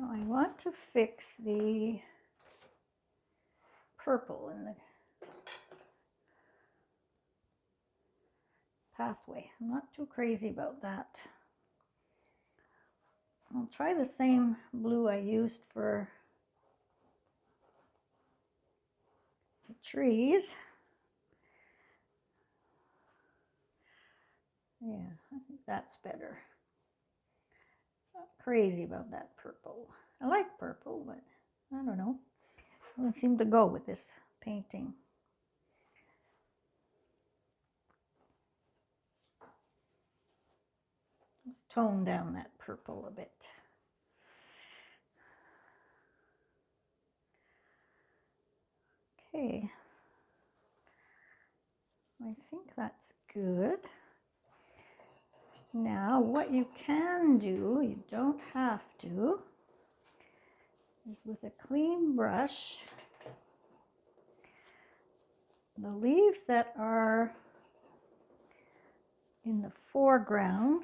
Now I want to fix the purple in the pathway. I'm not too crazy about that. I'll try the same blue I used for the trees. Yeah, I think that's better. Not crazy about that purple. I like purple, but I don't know. It doesn't seem to go with this painting. Let's tone down that purple a bit. Okay. I think that's good. Now, what you can do, you don't have to, is with a clean brush, the leaves that are in the foreground,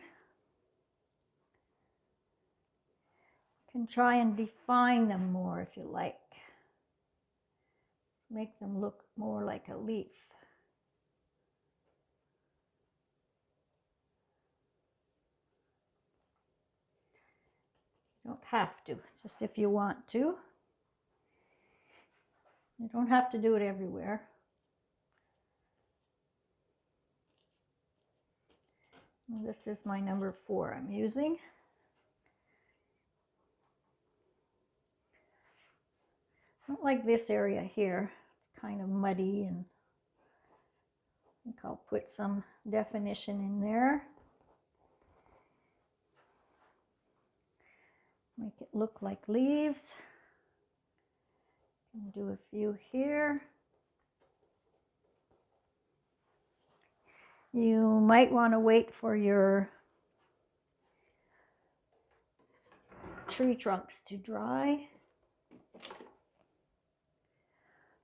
you can try and define them more if you like. Make them look more like a leaf. You don't have to, just if you want to. You don't have to do it everywhere. This is my number 4 I'm using. I don't like this area here. It's kind of muddy, and I think I'll put some definition in there. Make it look like leaves. And do a few here. You might want to wait for your tree trunks to dry.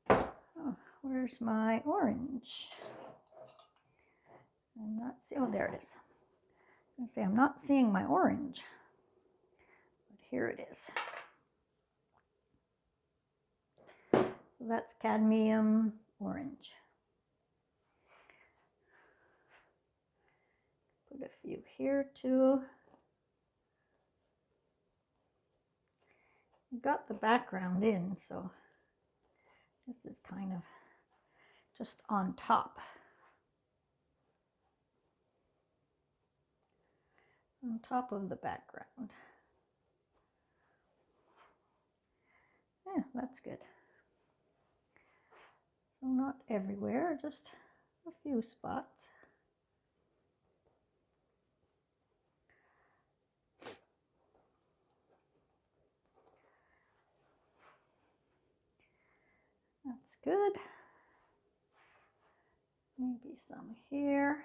Oh, where's my orange? I'm not seeing, oh, there it is. I was going to say, I'm not seeing my orange, but here it is. So that's cadmium orange. Put a few here too. Got the background in, so this is kind of just on top. On top of the background. Yeah, that's good. So not everywhere, just a few spots. That's good. Maybe some here.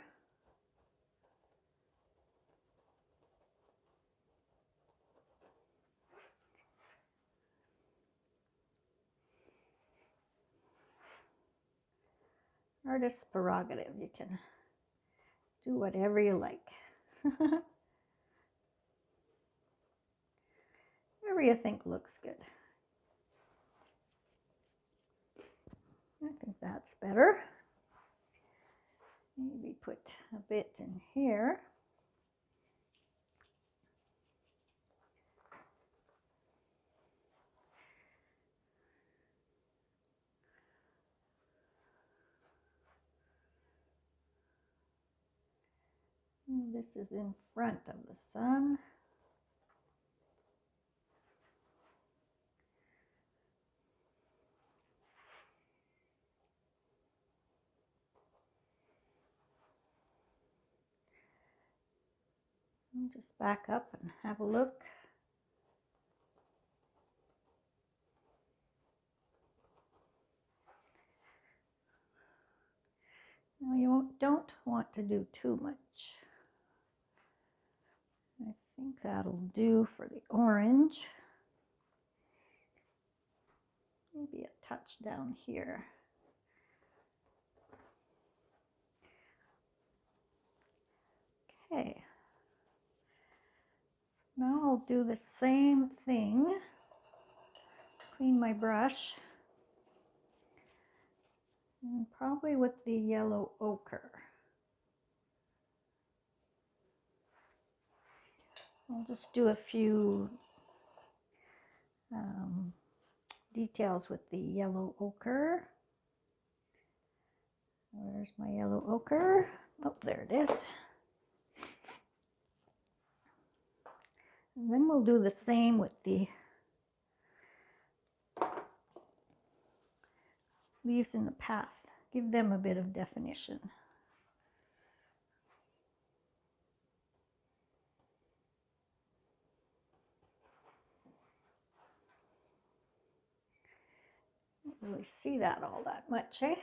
Artist's prerogative. You can do whatever you like. Whatever you think looks good. I think that's better. Maybe put a bit in here. And this is in front of the sun. And just back up and have a look. Now you don't want to do too much. I think that'll do for the orange. Maybe a touch down here. Okay. Now I'll do the same thing. Clean my brush. And probably with the yellow ochre. I'll just do a few details with the yellow ochre. Where's my yellow ochre? Oh, there it is. And then we'll do the same with the leaves in the path. Give them a bit of definition. Don't really see that all that much, eh?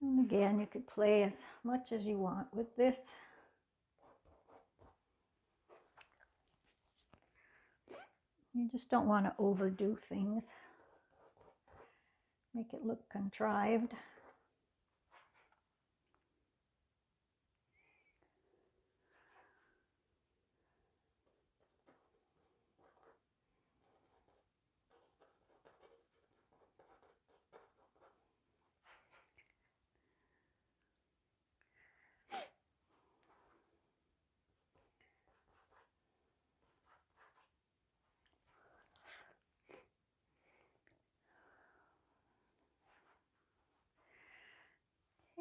And again, you could play as much as you want with this. You just don't want to overdo things. Make it look contrived.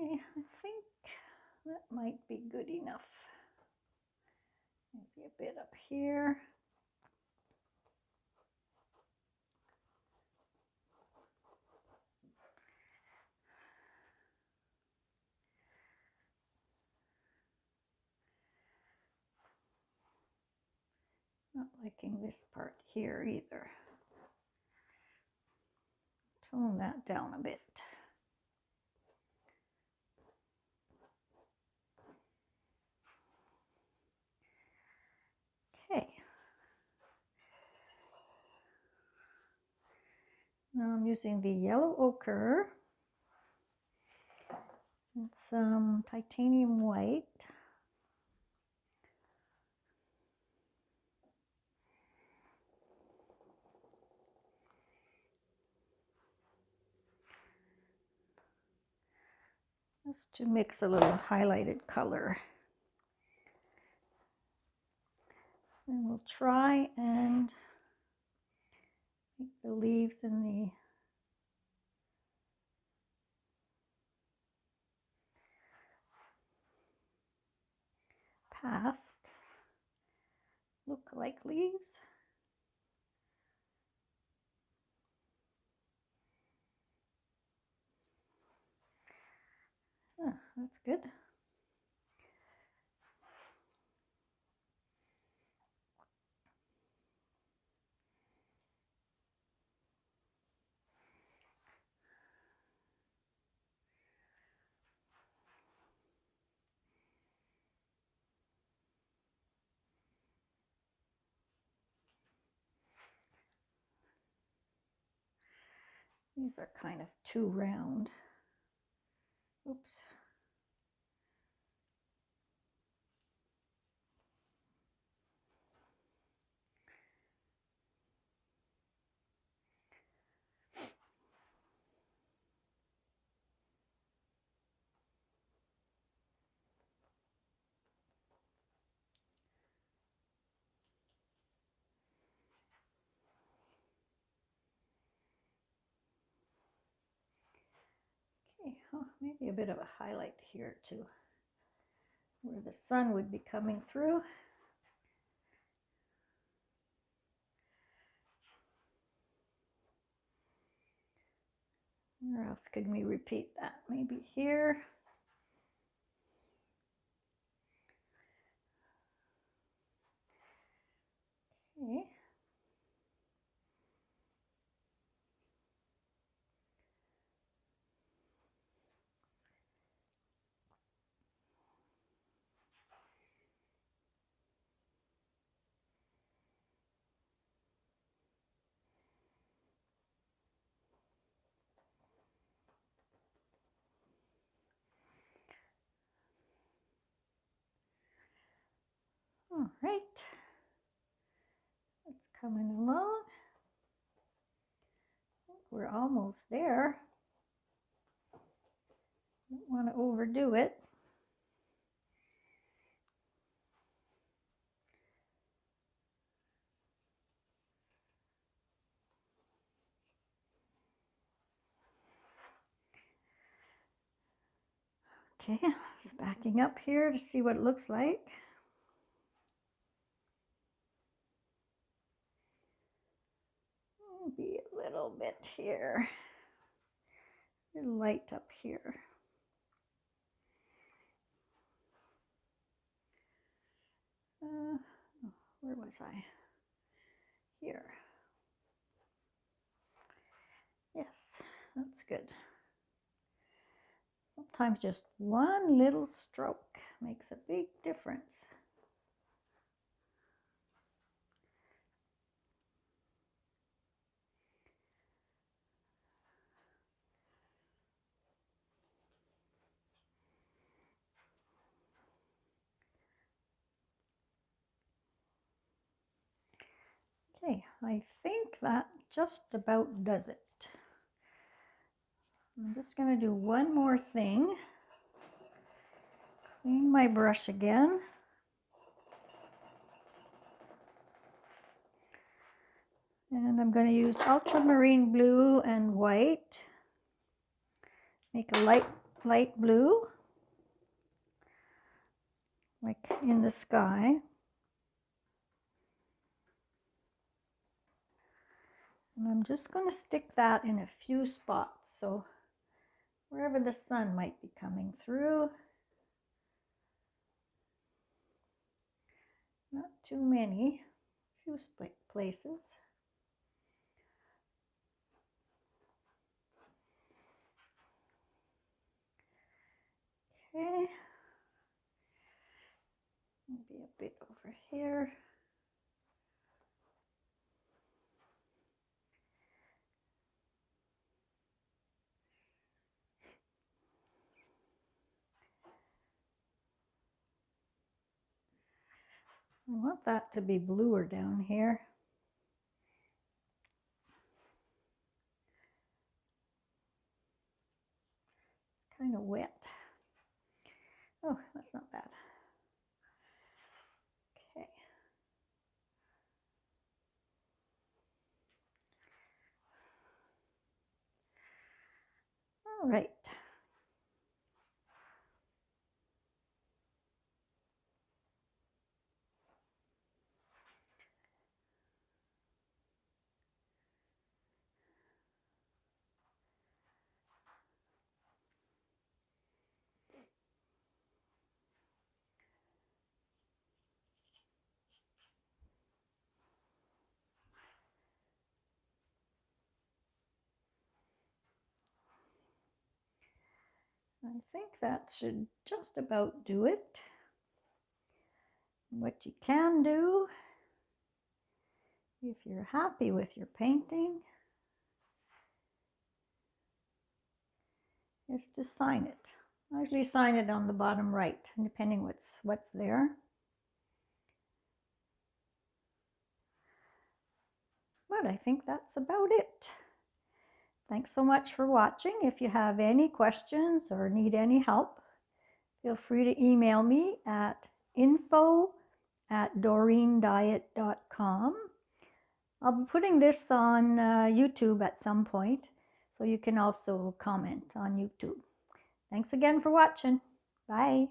Okay, I think that might be good enough. Maybe a bit up here. Not liking this part here either. Tone that down a bit. Okay. Now I'm using the yellow ochre. It's titanium white. Just to mix a little highlighted color. And we'll try and make the leaves in the path look like leaves. Ah, that's good. These are kind of too round. Oops. Okay, maybe a bit of a highlight here too, where the sun would be coming through. Where else can we repeat that? Maybe here. Okay. All right. It's coming along. We're almost there. Don't want to overdo it. Okay, just backing up here to see what it looks like. Maybe a little bit here. A little light up here. Where was I? Here. Yes, that's good. Sometimes just one little stroke makes a big difference. Okay, I think that just about does it. I'm just going to do one more thing. Clean my brush again. And I'm going to use ultramarine blue and white. Make a light blue, like in the sky. And I'm just going to stick that in a few spots, so wherever the sun might be coming through. Not too many, a few places. Okay, maybe a bit over here. I want that to be bluer down here. Kind of wet. Oh, that's not bad. Okay. All right. I think that should just about do it. What you can do, if you're happy with your painting, is to sign it. I usually sign it on the bottom right, depending what's there. But I think that's about it. Thanks so much for watching. If you have any questions or need any help, feel free to email me at info@doreendiet.com. I'll be putting this on YouTube at some point, so you can also comment on YouTube. Thanks again for watching. Bye.